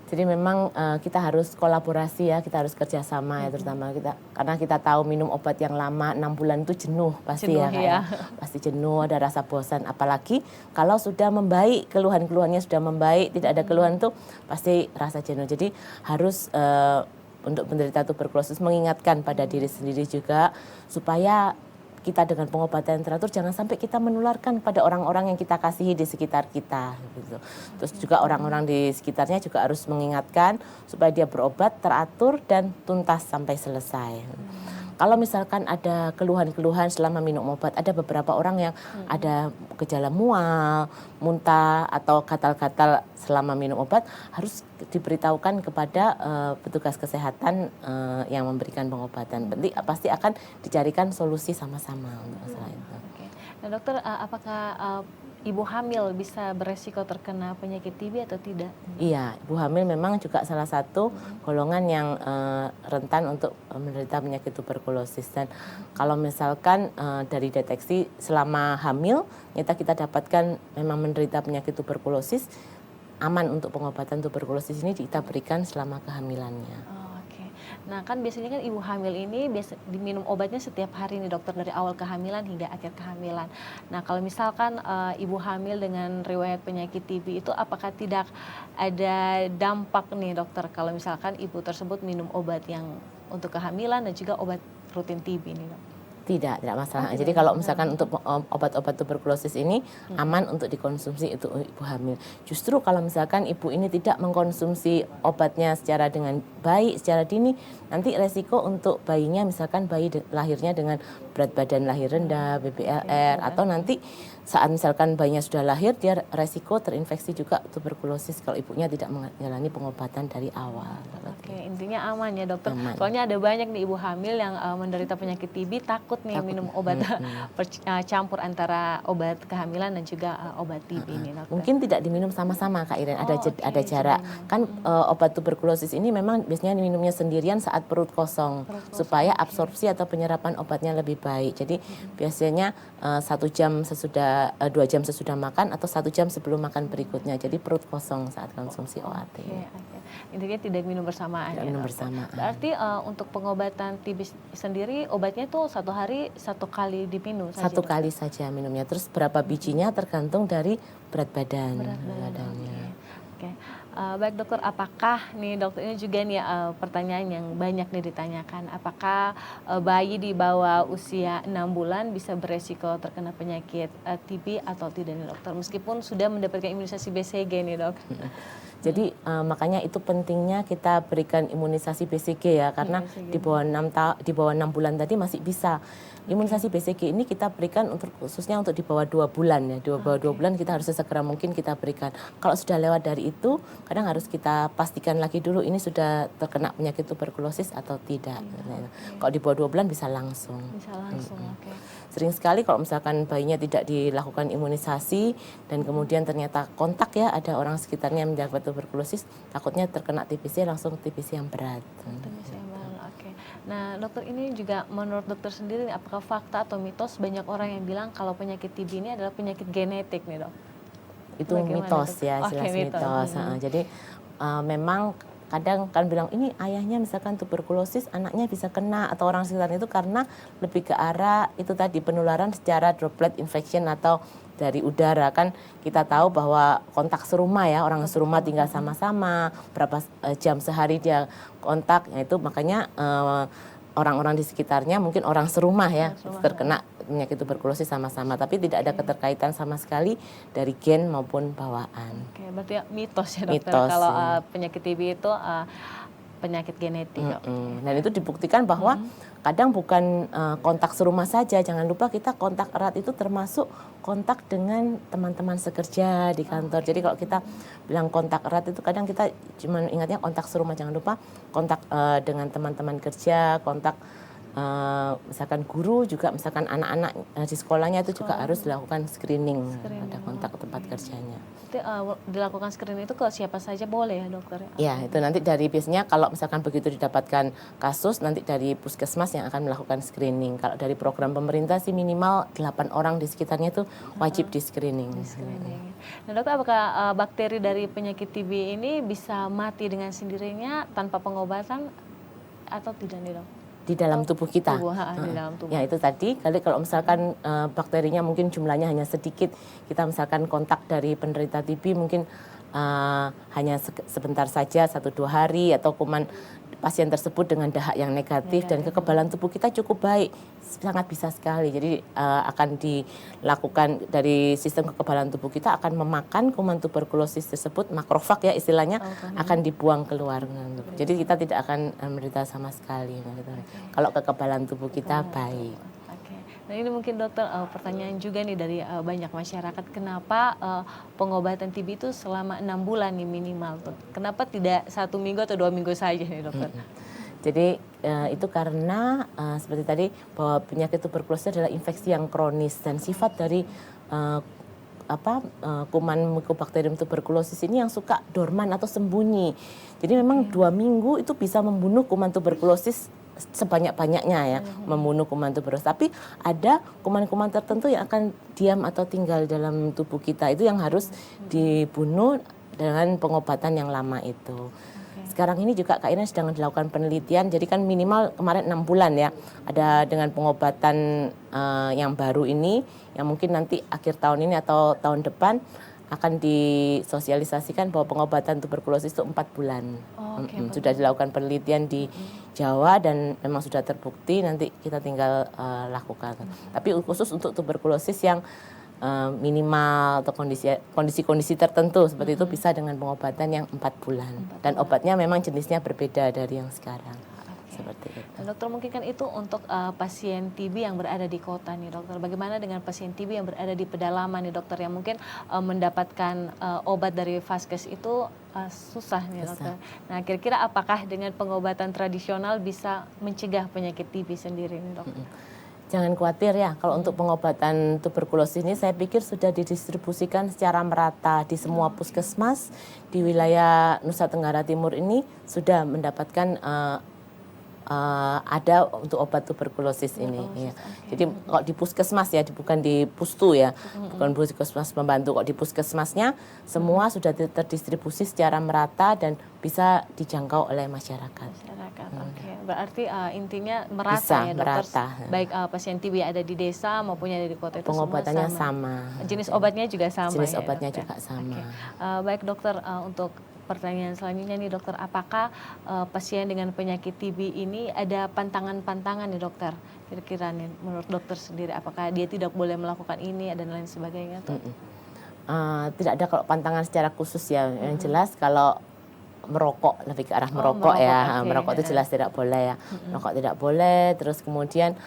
Jadi memang kita harus kolaborasi ya, kita harus kerjasama ya, terutama kita, karena kita tahu minum obat yang lama 6 bulan itu jenuh pasti Jenuh, ya, pasti jenuh, ada rasa bosan, apalagi kalau sudah membaik, keluhan-keluhannya sudah membaik, tidak ada keluhan tuh pasti rasa jenuh. Jadi harus untuk penderita tuberkulosis mengingatkan pada diri sendiri juga supaya kita dengan pengobatan yang teratur jangan sampai kita menularkan pada orang-orang yang kita kasihi di sekitar kita gitu. Terus juga orang-orang di sekitarnya juga harus mengingatkan supaya dia berobat teratur dan tuntas sampai selesai. Kalau misalkan ada keluhan-keluhan selama minum obat, ada beberapa orang yang ada gejala mual, muntah atau gatal-gatal selama minum obat, harus diberitahukan kepada petugas kesehatan yang memberikan pengobatan. Penting pasti akan dicarikan solusi sama-sama untuk masalah itu. Nah dokter, apakah ibu hamil bisa beresiko terkena penyakit TB atau tidak? Iya, ibu hamil memang juga salah satu golongan yang rentan untuk menderita penyakit tuberkulosis. Dan kalau misalkan dari deteksi selama hamil, kita dapatkan memang menderita penyakit tuberkulosis, aman untuk pengobatan tuberkulosis ini kita berikan selama kehamilannya. Nah kan biasanya kan ibu hamil ini biasa diminum obatnya setiap hari nih dokter, dari awal kehamilan hingga akhir kehamilan. Nah kalau misalkan ibu hamil dengan riwayat penyakit TB itu apakah tidak ada dampak nih dokter kalau misalkan ibu tersebut minum obat yang untuk kehamilan dan juga obat rutin TB nih dok? Tidak masalah. Jadi kalau misalkan untuk obat-obat tuberkulosis ini aman untuk dikonsumsi itu ibu hamil. Justru kalau misalkan ibu ini tidak mengkonsumsi obatnya secara dengan baik, secara dini, nanti resiko untuk bayinya, misalkan bayi lahirnya dengan berat badan lahir rendah, BBLR, atau nanti saat misalkan bayinya sudah lahir, dia resiko terinfeksi juga tuberkulosis kalau ibunya tidak menjalani pengobatan dari awal. Oke, intinya aman ya dokter. Aman. Soalnya ada banyak nih ibu hamil yang menderita penyakit TB takut nih minum obat campur antara obat kehamilan dan juga obat TB ini dokter. Mungkin tidak diminum sama-sama Kak Iren, ada jarak. Kan obat tuberkulosis ini memang biasanya diminumnya sendirian saat perut kosong supaya absorpsi atau penyerapan obatnya lebih baik. Jadi biasanya 1 jam sesudah 2 jam sesudah makan atau 1 jam sebelum makan berikutnya. Jadi perut kosong saat konsumsi OAT. Intinya tidak minum bersamaan. Tidak minum bersamaan. Berarti untuk pengobatan TB sendiri obatnya tuh 1 hari 1 kali diminum saja. 1 kali saja minumnya. Terus berapa bijinya tergantung dari berat badannya. Oke. Baik dokter, apakah nih dokter ini juga nih pertanyaan yang banyak nih ditanyakan, apakah bayi di bawah usia 6 bulan bisa beresiko terkena penyakit TB atau tidak nih dokter, meskipun sudah mendapatkan imunisasi BCG nih dok? Jadi makanya itu pentingnya kita berikan imunisasi BCG ya, karena di bawah 6 bulan tadi masih bisa. Imunisasi BCG ini kita berikan khususnya untuk di bawah 2 bulan ya. Di bawah 2 bulan kita harus sesegera mungkin kita berikan. Kalau sudah lewat dari itu, kadang harus kita pastikan lagi dulu ini sudah terkena penyakit tuberkulosis atau tidak. Kalau di bawah 2 bulan bisa langsung. Bisa langsung, oke. Sering sekali kalau misalkan bayinya tidak dilakukan imunisasi dan kemudian ternyata kontak ya, ada orang sekitarnya yang mendapat tuberkulosis, takutnya terkena TBC langsung TBC yang berat. Oke. Nah dokter, ini juga menurut dokter sendiri apakah fakta atau mitos banyak orang yang bilang kalau penyakit TB ini adalah penyakit genetik nih dok? Itu mitos ya, jelas mitos. Jadi memang kadang kan bilang ini ayahnya misalkan tuberkulosis, anaknya bisa kena atau orang sekitar itu karena lebih ke arah itu tadi penularan secara droplet infection atau dari udara. Kan kita tahu bahwa kontak serumah ya, orang serumah tinggal sama-sama, berapa jam sehari dia kontak, itu makanya orang-orang di sekitarnya mungkin orang serumah ya terkena penyakit tuberkulosis sama-sama, tapi tidak ada keterkaitan sama sekali dari gen maupun bawaan. Oke, berarti mitos ya dokter Mitos, kalau ya. penyakit TB itu penyakit genetik. Dan itu dibuktikan bahwa kadang bukan kontak serumah saja, jangan lupa kita kontak erat itu termasuk kontak dengan teman-teman sekerja di kantor. Jadi kalau kita bilang kontak erat itu kadang kita cuma ingatnya kontak serumah, jangan lupa kontak dengan teman-teman kerja, kontak misalkan guru juga, misalkan anak-anak di sekolahnya itu juga harus dilakukan screening pada kontak tempat kerjanya. Jadi, dilakukan screening itu ke siapa saja boleh ya dokter? Ya, itu nanti dari biasanya kalau misalkan begitu didapatkan kasus, nanti dari puskesmas yang akan melakukan screening. Kalau dari program pemerintah sih minimal 8 orang di sekitarnya itu wajib di screening. Nah dokter, apakah bakteri dari penyakit TB ini bisa mati dengan sendirinya tanpa pengobatan atau tidak nih dok? Di dalam tubuh kita. Di dalam tubuh. Ya itu tadi, kalau misalkan bakterinya mungkin jumlahnya hanya sedikit, kita misalkan kontak dari penderita TB mungkin hanya sebentar saja, 1-2 hari, atau kuman pasien tersebut dengan dahak yang negatif dan kekebalan tubuh kita cukup baik, sangat bisa sekali. Jadi akan dilakukan dari sistem kekebalan tubuh kita akan memakan kuman tuberkulosis tersebut, makrofag ya istilahnya, akan dibuang keluar. Jadi kita tidak akan menderita sama sekali. Kalau kekebalan tubuh kita baik. Nah ini mungkin dokter pertanyaan juga nih dari banyak masyarakat, kenapa pengobatan TB itu selama 6 bulan nih minimal? Kenapa tidak 1 minggu atau 2 minggu saja nih dokter? Jadi itu karena seperti tadi bahwa penyakit tuberkulosis adalah infeksi yang kronis dan sifat dari kuman Mycobacterium tuberculosis ini yang suka dorman atau sembunyi. Jadi memang 2 minggu itu bisa membunuh kuman tuberkulosis sebanyak-banyaknya ya, membunuh kuman tuberkulosis. Tapi ada kuman-kuman tertentu yang akan diam atau tinggal dalam tubuh kita, itu yang harus dibunuh dengan pengobatan yang lama itu. Sekarang ini juga Kak Iren sedang dilakukan penelitian, jadi kan minimal kemarin 6 bulan ya, ada dengan pengobatan yang baru ini, yang mungkin nanti akhir tahun ini atau tahun depan akan disosialisasikan bahwa pengobatan tuberkulosis itu 4 bulan. Sudah dilakukan penelitian di Jawa dan memang sudah terbukti, nanti kita tinggal lakukan. Tapi khusus untuk tuberkulosis yang minimal atau kondisi-kondisi tertentu seperti itu bisa dengan pengobatan yang 4 bulan. Dan obatnya memang jenisnya berbeda dari yang sekarang. Seperti itu. Nah, dokter, mungkin kan itu untuk pasien TB yang berada di kota nih dokter. Bagaimana dengan pasien TB yang berada di pedalaman nih dokter, yang mungkin mendapatkan obat dari Vaskes itu susah nih dokter. Nah kira-kira apakah dengan pengobatan tradisional bisa mencegah penyakit TB sendiri nih dokter? Jangan khawatir ya, kalau untuk pengobatan tuberkulosis ini saya pikir sudah didistribusikan secara merata di semua puskesmas di wilayah Nusa Tenggara Timur ini sudah mendapatkan ada untuk obat tuberkulosis ini. Ya. Jadi kalau di puskesmas ya, bukan di pustu ya, bukan puskesmas pembantu. Kok di puskesmasnya semua sudah terdistribusi secara merata dan bisa dijangkau oleh masyarakat. Oke. Berarti intinya merata bisa, ya dokter. Merata. Baik pasien TB yang ada di desa maupun yang ada di kota itu pengobatannya semua sama. Jenis obatnya juga sama. Jenis ya, obatnya dokter? juga sama. Baik dokter, untuk pertanyaan selanjutnya nih dokter, apakah pasien dengan penyakit TB ini ada pantangan-pantangan nih dokter? Kira-kira nih menurut dokter sendiri, apakah dia tidak boleh melakukan ini dan lain sebagainya? Tidak ada kalau pantangan secara khusus ya. Yang jelas kalau merokok, lebih ke arah merokok ya. Merokok itu jelas tidak boleh ya. Merokok tidak boleh, terus kemudian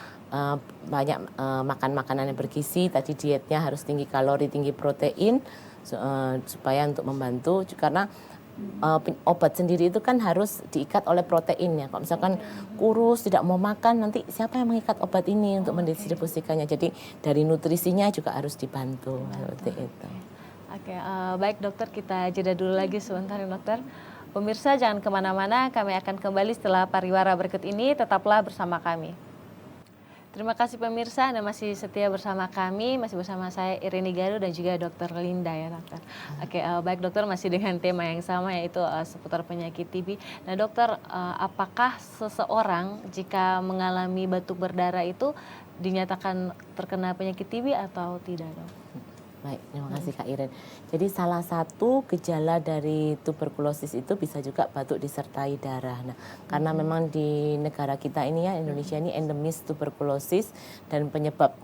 banyak makan makanan yang bergizi, tadi dietnya harus tinggi kalori, tinggi protein, supaya untuk membantu, karena obat sendiri itu kan harus diikat oleh protein ya. Kalau misalkan kurus tidak mau makan, nanti siapa yang mengikat obat ini untuk mendistribusikannya. Jadi dari nutrisinya juga harus dibantu seperti itu. Baik dokter, kita jeda dulu lagi sebentar ya dokter. Pemirsa jangan kemana-mana, kami akan kembali setelah pariwara berikut ini, tetaplah bersama kami. Terima kasih pemirsa, Anda masih setia bersama kami, masih bersama saya Irini Garu dan juga Dr. Linda ya dokter. Baik dokter, masih dengan tema yang sama yaitu seputar penyakit TB. Nah dokter, apakah seseorang jika mengalami batuk berdarah itu dinyatakan terkena penyakit TB atau tidak dok? Baik, terima kasih Kak Iren. Jadi salah satu gejala dari tuberkulosis itu bisa juga batuk disertai darah. Nah, karena memang di negara kita ini ya, Indonesia ini endemis tuberkulosis, dan penyebab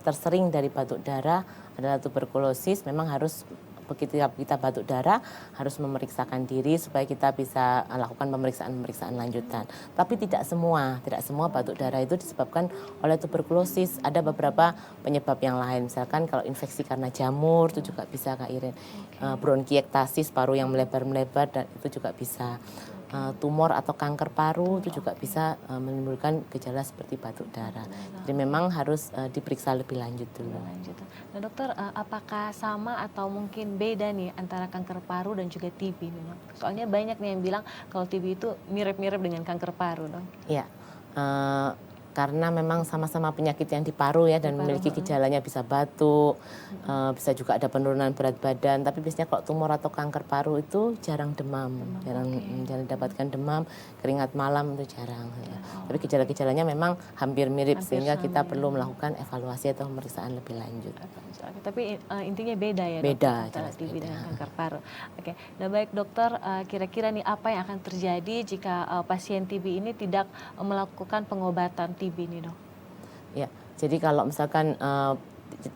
tersering dari batuk darah adalah tuberkulosis, memang harus begitu kita batuk darah harus memeriksakan diri supaya kita bisa lakukan pemeriksaan lanjutan. Tapi tidak semua batuk darah itu disebabkan oleh tuberkulosis. Ada beberapa penyebab yang lain. Misalkan kalau infeksi karena jamur itu juga bisa, Kak Irin. Bronkiektasis, paru yang melebar-melebar, dan itu juga bisa. Tumor atau kanker paru itu juga bisa menimbulkan gejala seperti batuk darah. Jadi memang harus diperiksa lebih lanjut dulu. Nah dokter, apakah sama atau mungkin beda nih antara kanker paru dan juga TB memang? Soalnya banyak nih yang bilang kalau TB itu mirip-mirip dengan kanker paru dong. Iya, karena memang sama-sama penyakit yang di paru ya, dan memiliki gejalanya bisa batuk, bisa juga ada penurunan berat badan. Tapi biasanya kalau tumor atau kanker paru itu jarang demam, jarang dapatkan demam, keringat malam itu jarang. Ya. Tapi gejala-gejalanya memang hampir mirip, sehingga kita perlu melakukan evaluasi atau pemeriksaan lebih lanjut. Tapi intinya beda ya, beda, antara TB dengan kanker paru. Oke, nah baik dokter, kira-kira nih apa yang akan terjadi jika pasien TB ini tidak melakukan pengobatan TB ini, dok? Ya, jadi kalau misalkan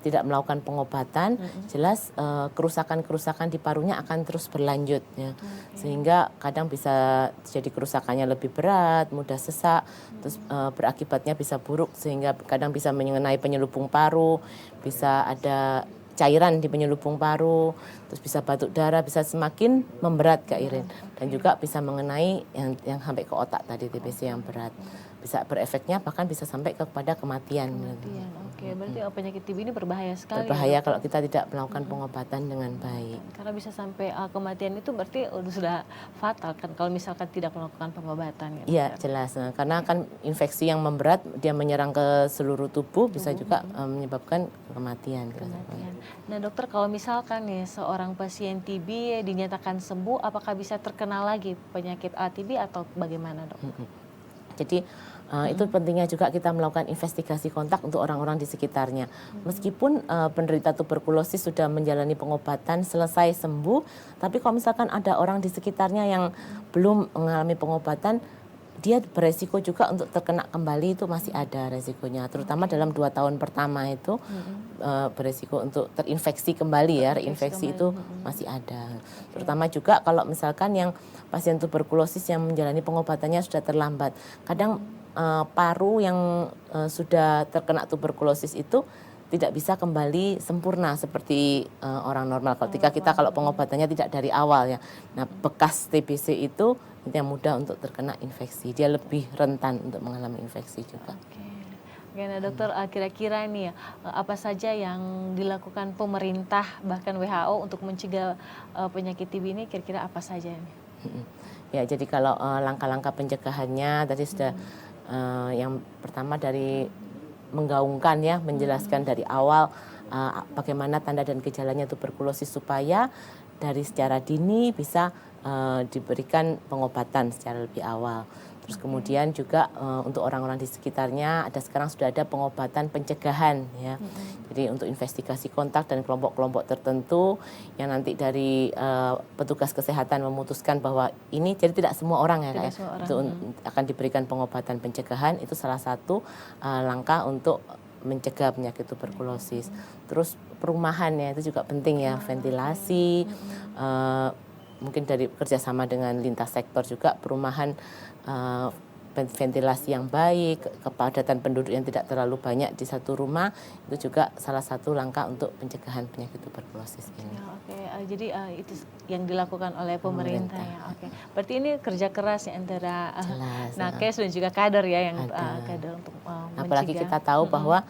tidak melakukan pengobatan, jelas kerusakan-kerusakan di parunya akan terus berlanjut ya. Sehingga kadang bisa jadi kerusakannya lebih berat, mudah sesak, terus berakibatnya bisa buruk, sehingga kadang bisa mengenai penyelubung paru, bisa ada cairan di penyelubung paru, terus bisa batuk darah, bisa semakin memberat, Kak Irin. Dan juga bisa mengenai yang sampai ke otak tadi, TBC yang berat. Bisa berefeknya bahkan bisa sampai kepada kematian. Oke, berarti penyakit TB ini berbahaya sekali. Berbahaya kalau kita tidak melakukan pengobatan dengan baik. Karena bisa sampai kematian itu berarti sudah fatal kan kalau misalkan tidak melakukan pengobatan. Iya, jelas. Nah, karena kan infeksi yang memberat, dia menyerang ke seluruh tubuh, bisa juga menyebabkan kematian. Nah dokter, kalau misalkan nih seorang pasien TB dinyatakan sembuh, apakah bisa terkena lagi penyakit TB atau bagaimana, dok? Jadi itu pentingnya juga kita melakukan investigasi kontak untuk orang-orang di sekitarnya. Meskipun penderita tuberkulosis sudah menjalani pengobatan, selesai sembuh, tapi kalau misalkan ada orang di sekitarnya yang belum mengalami pengobatan, dia beresiko juga untuk terkena kembali, itu masih ada resikonya. Terutama dalam 2 tahun pertama itu beresiko untuk terinfeksi kembali ya, reinfeksi itu masih ada. Terutama juga kalau misalkan yang pasien tuberkulosis yang menjalani pengobatannya sudah terlambat. Kadang paru yang sudah terkena tuberkulosis itu tidak bisa kembali sempurna seperti orang normal. Ketika kita kalau pengobatannya tidak dari awal ya. Nah, bekas TBC itu yang mudah untuk terkena infeksi. Dia lebih rentan untuk mengalami infeksi juga. Oke, nah dokter, kira-kira nih apa saja yang dilakukan pemerintah bahkan WHO untuk mencegah penyakit TB ini, kira-kira apa saja nih? Ya, jadi kalau langkah-langkah pencegahannya tadi sudah yang pertama dari menggaungkan ya, menjelaskan dari awal bagaimana tanda dan gejalanya tuberkulosis supaya dari secara dini bisa diberikan pengobatan secara lebih awal. Terus kemudian juga untuk orang-orang di sekitarnya sekarang sudah ada pengobatan pencegahan ya. Jadi untuk investigasi kontak dan kelompok-kelompok tertentu yang nanti dari petugas kesehatan memutuskan bahwa ini, jadi tidak semua orang ya Kak, itu akan diberikan pengobatan pencegahan. Itu salah satu langkah untuk mencegah penyakit tuberkulosis. Terus perumahan ya, itu juga penting ya, ventilasi, mungkin dari kerjasama dengan lintas sektor juga, perumahan ventilasi yang baik, kepadatan penduduk yang tidak terlalu banyak di satu rumah, itu juga salah satu langkah untuk pencegahan penyakit tuberkulosis ini. Jadi itu yang dilakukan oleh pemerintah ya. Berarti ini kerja keras ya antara nakes dan juga kader ya, yang kader untuk mencegah. Apalagi kita tahu bahwa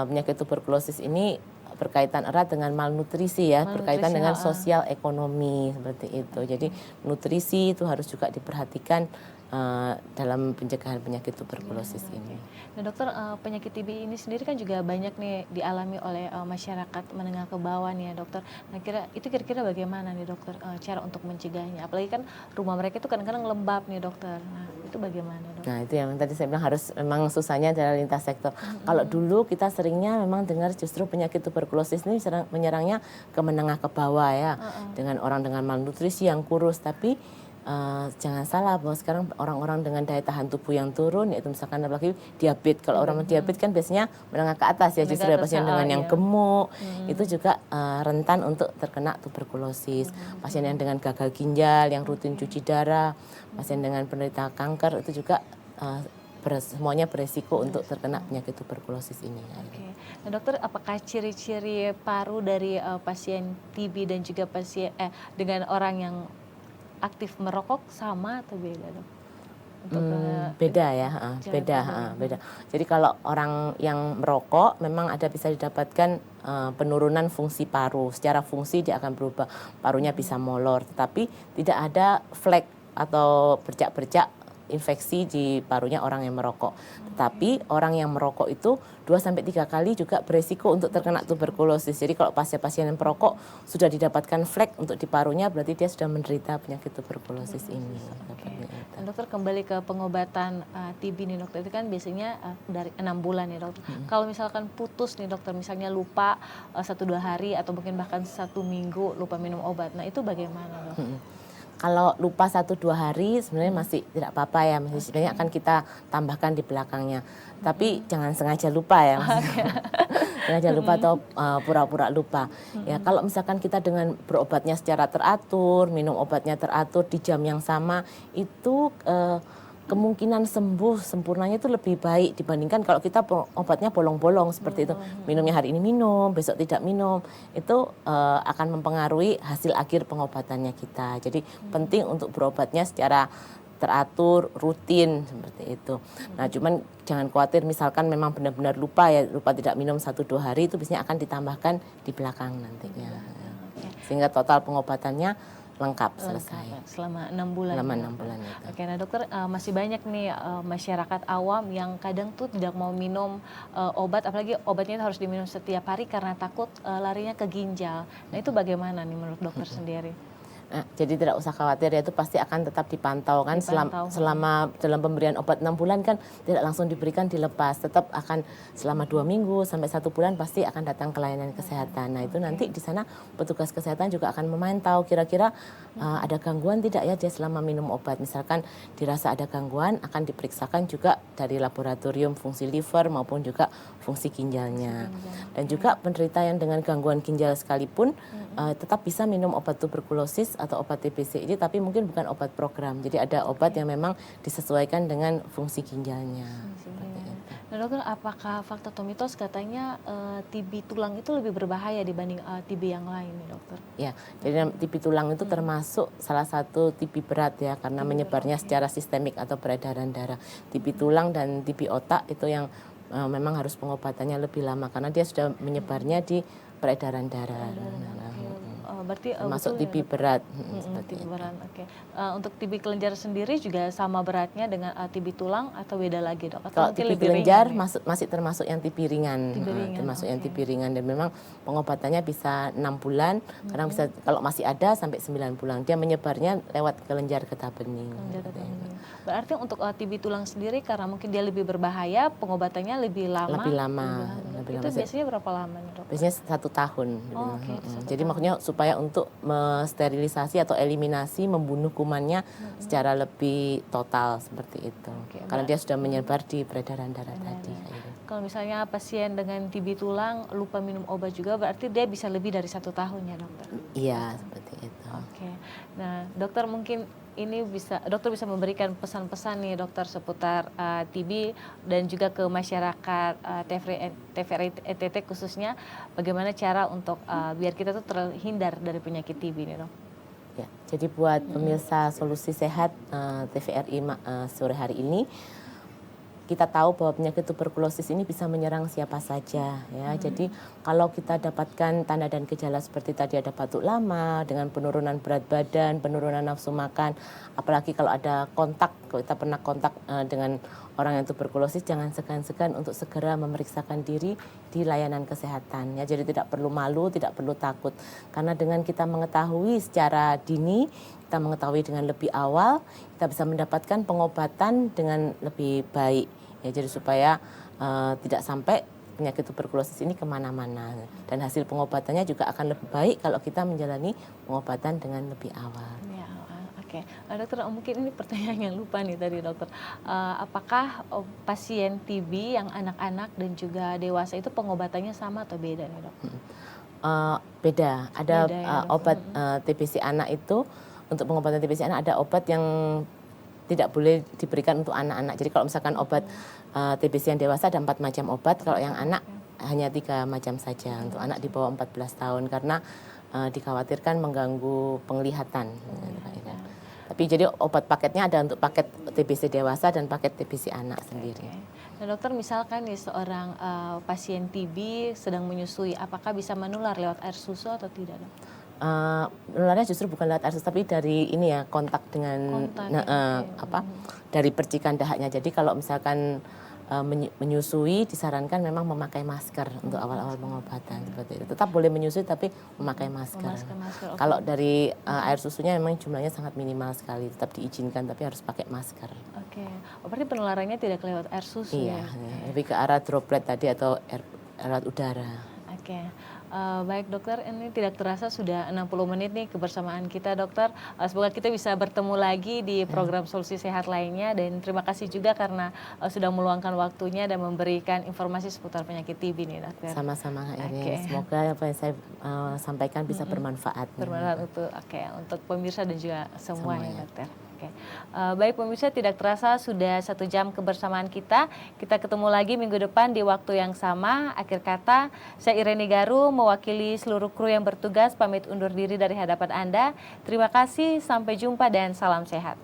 penyakit tuberkulosis ini berkaitan erat dengan malnutrisi ya, berkaitan dengan sosial ekonomi seperti itu. Jadi nutrisi itu harus juga diperhatikan dalam pencegahan penyakit tuberkulosis ini. Nah dokter, penyakit TB ini sendiri kan juga banyak nih dialami oleh masyarakat menengah ke bawah nih ya dokter. Nah kira-kira bagaimana nih dokter cara untuk mencegahnya? Apalagi kan rumah mereka itu kadang-kadang lembab nih dokter. Nah itu bagaimana dok? Nah itu yang tadi saya bilang, harus memang susahnya dari lintas sektor. Kalau dulu kita seringnya memang dengar justru penyakit tuberkulosis ini menyerangnya ke menengah ke bawah ya, dengan orang dengan malnutrisi yang kurus. Tapi jangan salah bahwa sekarang orang-orang dengan daya tahan tubuh yang turun, yaitu misalkan apalagi diabetes. Kalau orang diabetes kan biasanya menengah ke atas ya, justru pasien dengan yang gemuk itu juga rentan untuk terkena tuberkulosis. Pasien yang dengan gagal ginjal, yang rutin cuci darah, pasien dengan penderita kanker itu juga semuanya beresiko untuk terkena penyakit tuberkulosis ini. Oke. Nah, dokter, apakah ciri-ciri paru dari pasien TB dan juga pasien dengan orang yang aktif merokok sama atau beda, dok? Beda ya, beda. Jadi kalau orang yang merokok memang ada bisa didapatkan penurunan fungsi paru. Secara fungsi dia akan berubah, parunya bisa molor, tetapi tidak ada flek atau bercak-bercak infeksi di parunya orang yang merokok. Tetapi orang yang merokok itu 2-3 kali juga beresiko untuk terkena tuberkulosis. Jadi kalau pasien-pasien yang perokok sudah didapatkan flek untuk di parunya, berarti dia sudah menderita penyakit tuberkulosis ini. Nah, dokter, kembali ke pengobatan TB nih dokter, itu kan biasanya dari 6 bulan ya dokter. Kalau misalkan putus nih dokter, misalnya lupa 1-2 hari atau mungkin bahkan 1 minggu lupa minum obat, nah itu bagaimana, dok? Kalau lupa 1-2 hari sebenarnya masih tidak apa-apa ya, masih sebenarnya akan kita tambahkan di belakangnya. Tapi jangan sengaja lupa ya, sengaja lupa atau pura-pura lupa. Ya, kalau misalkan kita dengan berobatnya secara teratur, minum obatnya teratur di jam yang sama, itu kemungkinan sembuh sempurnanya itu lebih baik dibandingkan kalau kita obatnya bolong-bolong seperti itu. Minumnya hari ini minum, besok tidak minum. Itu akan mempengaruhi hasil akhir pengobatannya kita. Jadi penting untuk berobatnya secara teratur, rutin seperti itu. Nah, cuman jangan khawatir misalkan memang benar-benar lupa ya, lupa tidak minum 1-2 hari, itu biasanya akan ditambahkan di belakang nantinya. Sehingga total pengobatannya lengkap selesai. Selama 6 bulan. Selama 6 bulan itu. Oke, nah dokter, masih banyak nih masyarakat awam yang kadang tuh tidak mau minum obat, apalagi obatnya itu harus diminum setiap hari karena takut larinya ke ginjal. Nah itu bagaimana nih menurut dokter sendiri? Nah, jadi tidak usah khawatir ya, itu pasti akan tetap dipantau kan selama dalam pemberian obat 6 bulan kan tidak langsung diberikan dilepas, tetap akan selama 2 minggu sampai 1 bulan pasti akan datang ke layanan kesehatan. Nah itu nanti di sana petugas kesehatan juga akan memantau kira-kira ada gangguan tidak ya dia selama minum obat. Misalkan dirasa ada gangguan akan diperiksakan juga dari laboratorium fungsi liver maupun juga fungsi ginjalnya. Dan juga penderita yang dengan gangguan ginjal sekalipun tetap bisa minum obat tuberkulosis atau obat TBC ini, tapi mungkin bukan obat program. Jadi ada obat yang memang disesuaikan dengan fungsi ginjalnya. Nah dokter, apakah fakta atau mitos katanya TB tulang itu lebih berbahaya dibanding TB yang lain nih dokter? Ya, jadi TB tulang itu termasuk salah satu TB berat ya, karena menyebarnya secara sistemik atau peredaran darah. TB tulang dan TB otak itu yang memang harus pengobatannya lebih lama karena dia sudah menyebarnya di peredaran darah. Berarti masuk TB berat seperti TB berat. Oke. Untuk TB kelenjar sendiri juga sama beratnya dengan TB tulang atau beda lagi, dok? Kalau TB kelenjar masih termasuk yang TB ringan, termasuk yang TB ringan, dan memang pengobatannya bisa 6 bulan, kadang bisa kalau masih ada sampai 9 bulan. Dia menyebarnya lewat kelenjar getah bening. Berarti untuk TB tulang sendiri karena mungkin dia lebih berbahaya, pengobatannya lebih lama. Lebih lama. Itu biasanya berapa lama nih, dok? Biasanya 1 tahun. Jadi makanya supaya untuk mensterilisasi atau eliminasi, membunuh kumannya secara lebih total seperti itu. Karena dia sudah menyebar di peredaran darah tadi. Kalau misalnya pasien dengan TB tulang lupa minum obat juga, berarti dia bisa lebih dari 1 tahun ya, dokter? Iya, seperti itu. Oke. Nah, dokter, mungkin ini dokter bisa memberikan pesan-pesan nih dokter seputar TB dan juga ke masyarakat TVRI NTT khususnya, bagaimana cara untuk biar kita tuh terhindar dari penyakit TB nih, dok? Ya, jadi buat pemirsa Solusi Sehat TVRI sore hari ini, kita tahu bahwa penyakit tuberkulosis ini bisa menyerang siapa saja ya. Jadi kalau kita dapatkan tanda dan gejala seperti tadi ada batuk lama dengan penurunan berat badan, penurunan nafsu makan, apalagi kalau ada kontak, kalau kita pernah kontak dengan orang yang tuberkulosis, jangan segan-segan untuk segera memeriksakan diri di layanan kesehatan ya. Jadi tidak perlu malu, tidak perlu takut. Karena dengan kita mengetahui secara dini, kita mengetahui dengan lebih awal, kita bisa mendapatkan pengobatan dengan lebih baik ya. Jadi supaya tidak sampai penyakit tuberkulosis ini kemana-mana, dan hasil pengobatannya juga akan lebih baik kalau kita menjalani pengobatan dengan lebih awal. Ya, oke. Oke, dokter mungkin ini pertanyaan yang lupa nih tadi dokter. Apakah pasien TB yang anak-anak dan juga dewasa itu pengobatannya sama atau beda nih dok? Beda, ada Beda ya, dok. obat TBC anak itu, untuk pengobatan TBC anak ada obat yang tidak boleh diberikan untuk anak-anak. Jadi kalau misalkan obat TBC yang dewasa ada 4 macam obat, kalau yang anak hanya 3 macam saja untuk anak di bawah 14 tahun karena dikhawatirkan mengganggu penglihatan. Tapi jadi obat paketnya ada untuk paket TBC dewasa dan paket TBC anak sendiri. Nah dokter, misalkan nih seorang pasien TB sedang menyusui, apakah bisa menular lewat air susu atau tidak dok? Menularnya justru bukan lewat air susu tapi dari ini ya, kontak dengan dari percikan dahaknya. Jadi kalau misalkan menyusui disarankan memang memakai masker untuk awal-awal pengobatan seperti itu. Tetap boleh menyusui tapi memakai masker. Okay. Kalau dari air susunya memang jumlahnya sangat minimal sekali, tetap diizinkan tapi harus pakai masker. Oke. Berarti penularannya tidak lewat air susu iya, ya? lebih ke arah droplet tadi atau lewat udara. Oke. Baik dokter, ini tidak terasa sudah 60 menit nih kebersamaan kita dokter. Semoga kita bisa bertemu lagi di program Solusi Sehat lainnya, dan terima kasih juga karena sudah meluangkan waktunya dan memberikan informasi seputar penyakit TB nih dokter. Sama-sama Kak Irin. Semoga apa yang saya sampaikan bisa bermanfaat. Bermanfaat untuk pemirsa dan juga semua ya dokter. Baik pemirsa, tidak terasa sudah 1 jam kebersamaan kita. Kita ketemu lagi minggu depan di waktu yang sama. Akhir kata, saya Irene Garu mewakili seluruh kru yang bertugas pamit undur diri dari hadapan Anda. Terima kasih, sampai jumpa dan salam sehat.